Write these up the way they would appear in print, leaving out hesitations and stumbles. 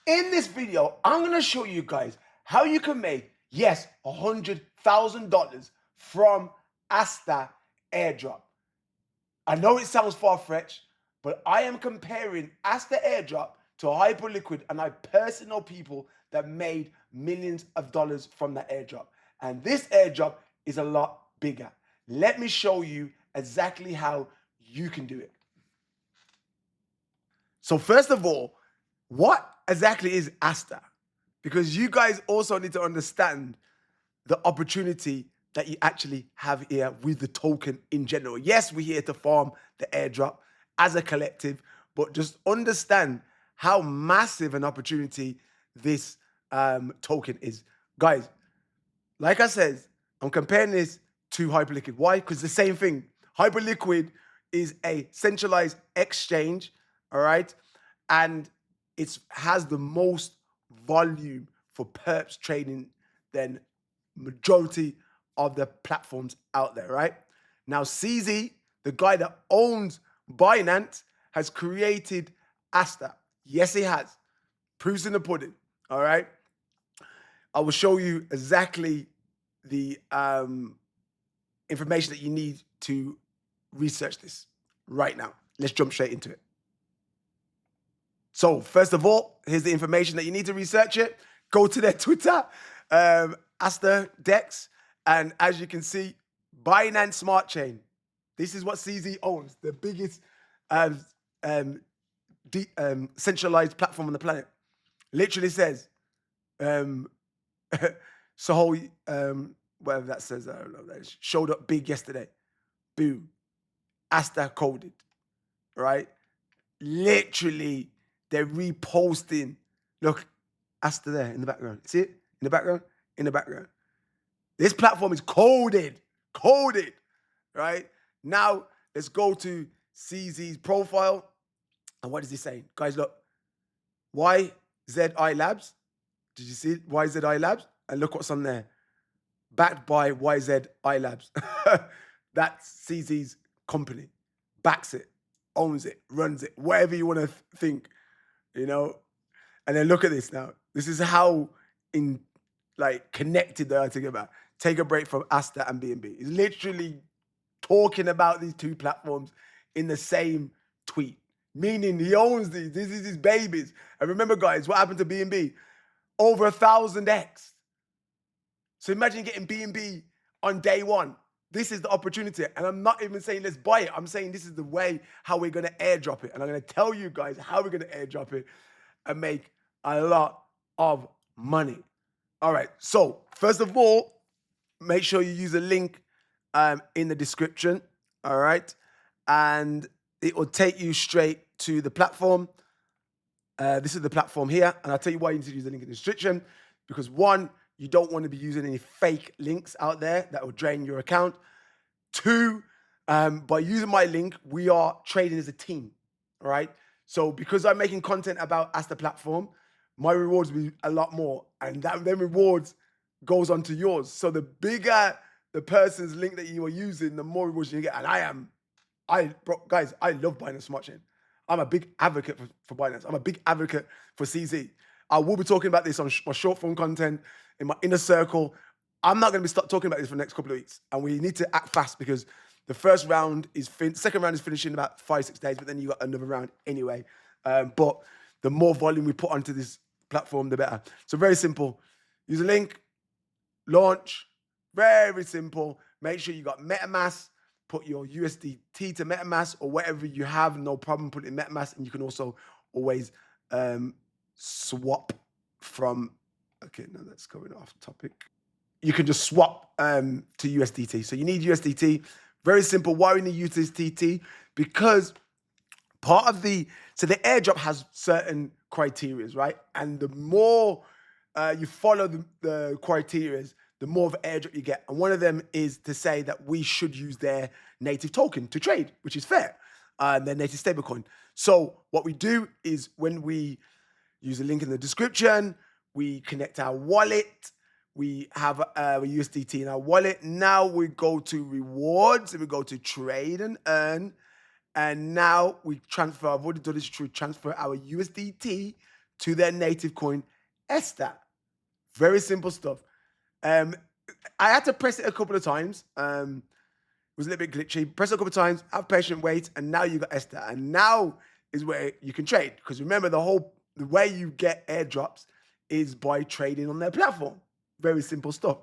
In this video, I'm going to show you guys how you can make, yes, $100,000 from Aster Airdrop. I know it sounds far-fetched, but I am comparing Aster Airdrop to hyperliquid, and I personally know people that made millions of dollars from that airdrop. And this airdrop is a lot bigger. Let me show you exactly how you can do it. So first of all, what exactly is Asta? Because you guys also need to understand the opportunity that you actually have here with the token in general. Yes, we're here to farm the airdrop as a collective, but just understand how massive an opportunity this token is. Guys, like I said, I'm comparing this to Hyperliquid. Why? Because the same thing. Hyperliquid is a centralized exchange, all right? And it has the most volume for perps trading than majority of the platforms out there, right? Now, CZ, the guy that owns Binance, has created Asta. Yes, he has. Proof's in the pudding, all right? I will show you exactly the information that you need to research this right now. Let's jump straight into it. So first of all, here's the information that you need to research it. Go to their Twitter, Aster Dex, and as you can see, Binance Smart Chain. This is what CZ owns, the biggest centralized platform on the planet. Literally says, so whatever that says, I don't know. That showed up big yesterday. Boom, Asta coded, right? Literally, they're reposting. Look, Asta there in the background. See it? In the background? In the background. This platform is coded, right? Now, let's go to CZ's profile. And what is he saying? Guys, look. YZI Labs. Did you see it? YZI Labs? And look what's on there. Backed by YZI Labs. That's CZ's company. Backs it, owns it, runs it, whatever you want to think, you know? And then look at this now. This is how connected they are together. Take a break from Asta and BNB. He's literally talking about these two platforms in the same tweet, meaning he owns these. This is his babies. And remember, guys, what happened to BNB? Over 1,000x. So imagine getting BNB on day one. This is the opportunity. And I'm not even saying let's buy it. I'm saying this is the way how we're going to airdrop it. And I'm going to tell you guys how we're going to airdrop it and make a lot of money. All right. So first of all, make sure you use a link in the description. All right. And it will take you straight to the platform. This is the platform here. And I'll tell you why you need to use the link in the description. Because one, you don't want to be using any fake links out there that will drain your account. Two, by using my link, we are trading as a team, all right? So because I'm making content about Asta platform, my rewards will be a lot more. And them rewards goes onto yours. So the bigger the person's link that you are using, the more rewards you get. And guys, I love Binance Smart Chain. I'm a big advocate for Binance. I'm a big advocate for CZ. I will be talking about this on my short form content in my inner circle. I'm not going to be talking about this for the next couple of weeks. And we need to act fast because the second round is finishing in about 5-6 days, but then you got another round anyway. But the more volume we put onto this platform, the better. So very simple. Use a link, launch, very simple. Make sure you got MetaMask. Put your USDT to MetaMask or whatever you have, no problem. Put it in MetaMask, and you can also always swap from. Okay, no, that's going off topic. You can just swap to USDT. So you need USDT. Very simple. Why we need USDT? Because part of the airdrop has certain criteria, right? And the more you follow the criteria, the more of an airdrop you get. And one of them is to say that we should use their native token to trade, which is fair, their native stablecoin. So what we do is when we use a link in the description, we connect our wallet, we have a USDT in our wallet. Now we go to rewards, and we go to trade and earn. And now we transfer, I've already done this, transfer our USDT to their native coin, Asta. Very simple stuff. I had to press it a couple of times. It was a little bit glitchy. Press it a couple of times, have patient wait, and now you got Asta. And now is where you can trade. Because remember, the way you get airdrops is by trading on their platform. Very simple stuff.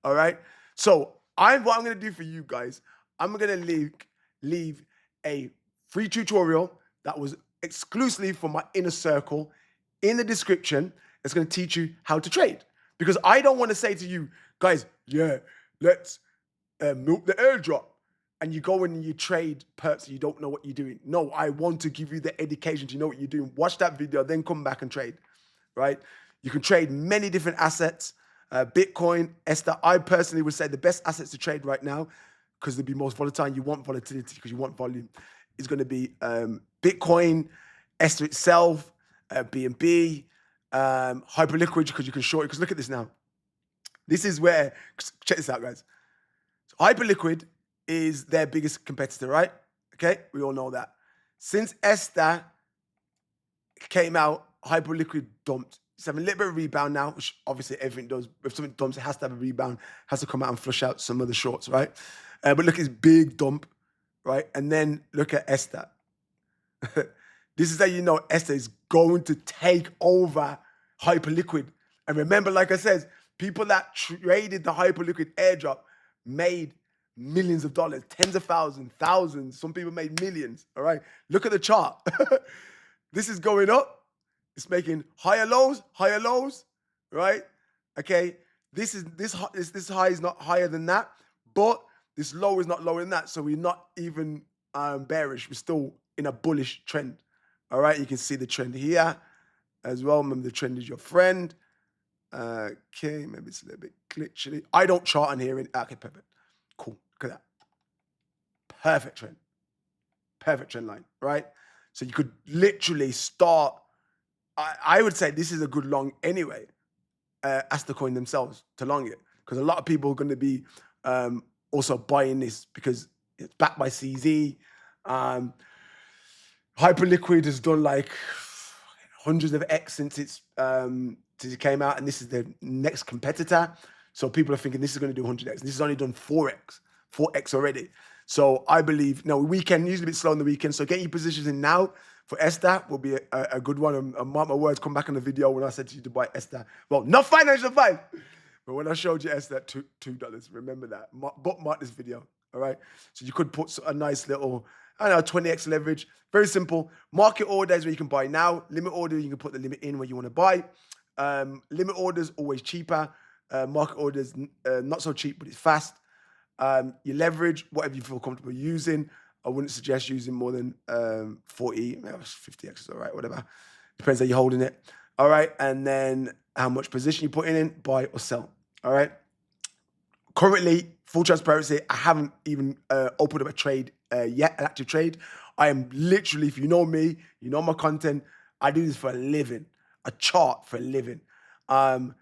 All right. So what I'm gonna do for you guys, I'm gonna leave a free tutorial that was exclusively for my inner circle in the description. It's gonna teach you how to trade. Because I don't want to say to you guys, yeah, let's milk the airdrop, and you go in and you trade perps and you don't know what you're doing. No, I want to give you the education to know what you're doing. Watch that video, then come back and trade, right? You can trade many different assets. Bitcoin, Asta. I personally would say the best assets to trade right now, because they'll be most volatile. You want volatility because you want volume. Is going to be Bitcoin, Asta itself, BNB, hyperliquid, because you can short it. Because look at this now. This is where, check this out, guys. So hyperliquid is their biggest competitor, right? Okay, we all know that. Since Asta came out, hyperliquid dumped. It's having a little bit of rebound now, which obviously everything does. If something dumps, it has to have a rebound, has to come out and flush out some of the shorts, right? But look at this big dump, right? And then look at Asta. This is how you know Asta is going to take over hyperliquid. And remember, like I said, people that traded the hyperliquid airdrop made millions of dollars, tens of thousands. Some people made millions, all right? Look at the chart. This is going up. It's making higher lows, right? Okay, this high is not higher than that, but this low is not lower than that. So we're not even bearish. We're still in a bullish trend. All right, you can see the trend here as well. Remember, the trend is your friend. Okay, maybe it's a little bit glitchy. I don't chart on here. Okay, perfect. Cool. Look at that. Perfect trend line, right? So you could literally start. I would say this is a good long anyway. Asta coin themselves to long it, because a lot of people are going to be also buying this because it's backed by CZ. Hyperliquid has done like hundreds of X since it came out, and this is the next competitor. So people are thinking this is going to do 100X. This has only done 4X already. So I believe, weekend, usually a bit slow on the weekend. So get your positions in now for Asta will be a good one. And mark my words, come back in the video when I said to you to buy Asta. Well, not financial advice, but when I showed you Asta at $2, remember that. Bookmark this video, all right? So you could put a nice little, 20X leverage. Very simple. Market orders where you can buy now. Limit order, you can put the limit in where you want to buy. Limit orders, always cheaper. Market orders, not so cheap, but it's fast. Your leverage, whatever you feel comfortable using. I wouldn't suggest using more than 40, maybe 50X is all right, whatever. Depends how you're holding it. All right, and then how much position you're putting in, buy or sell. All right. Currently, full transparency, I haven't even opened up a trade yet, an active trade. I am literally, if you know me, you know my content, I do this for a living, a chart for a living. And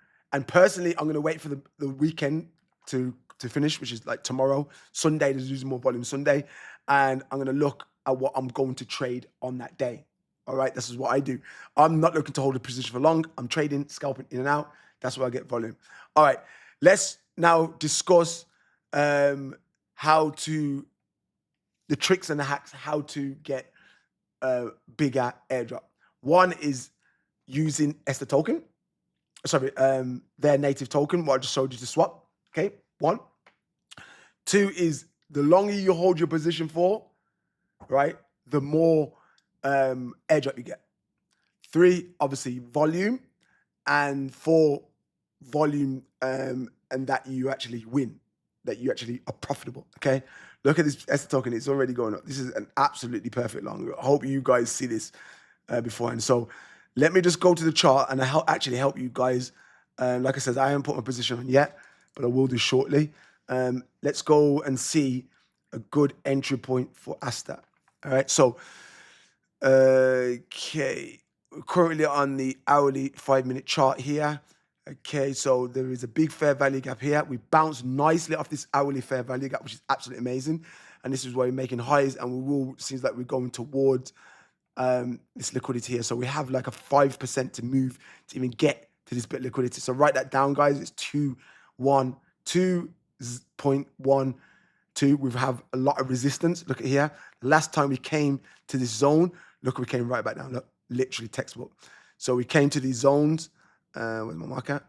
personally, I'm going to wait for the weekend to finish, which is like tomorrow. Sunday, there's usually more volume Sunday. And I'm going to look at what I'm going to trade on that day. All right, this is what I do. I'm not looking to hold a position for long. I'm trading, scalping in and out. That's where I get volume. All right, let's now discuss the tricks and the hacks, how to get a bigger airdrop. One is using Asta token. Sorry, their native token, what I just showed you to swap. Okay, one. Two is the longer you hold your position for, right, the more airdrop you get. Three, obviously, volume. And four, volume and that you actually win, that you actually are profitable, okay? Look at this Asta token. It's already going up. This is an absolutely perfect long. I hope you guys see this beforehand. So let me just go to the chart and I'll actually help you guys. Like I said, I haven't put my position on yet, but I will do shortly. Let's go and see a good entry point for Asta. All right, so, okay. We're currently on the hourly 5-minute chart here. Okay, so there is a big fair value gap here. We bounced nicely off this hourly fair value gap, which is absolutely amazing. And this is why we're making highs, and seems like we're going towards this liquidity here. So we have like a 5% to move to even get to this bit of liquidity. So write that down, guys. It's 2.12. We have a lot of resistance. Look at here. Last time we came to this zone, look, we came right back down. Look, literally textbook. So we came to these zones. Where's my marker?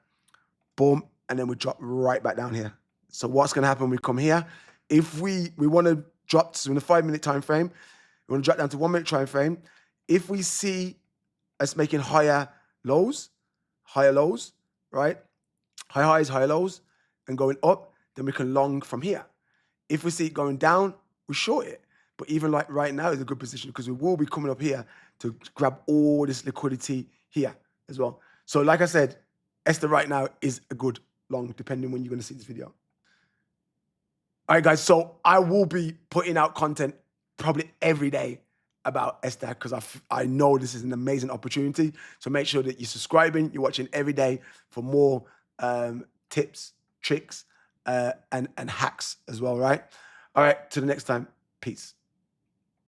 Boom. And then we drop right back down here. So what's going to happen when we come here? If we want to drop in the 5-minute time frame, we want to drop down to 1-minute time frame. If we see us making higher lows, right? High highs, higher lows, and going up, then we can long from here. If we see it going down, we short it. But even like right now is a good position because we will be coming up here to grab all this liquidity here as well. So like I said, Asta right now is a good long, depending when you're going to see this video. All right, guys. So I will be putting out content probably every day about Asta because I know this is an amazing opportunity. So make sure that you're subscribing, you're watching every day for more tips, tricks, and hacks as well, right? All right, till the next time. Peace.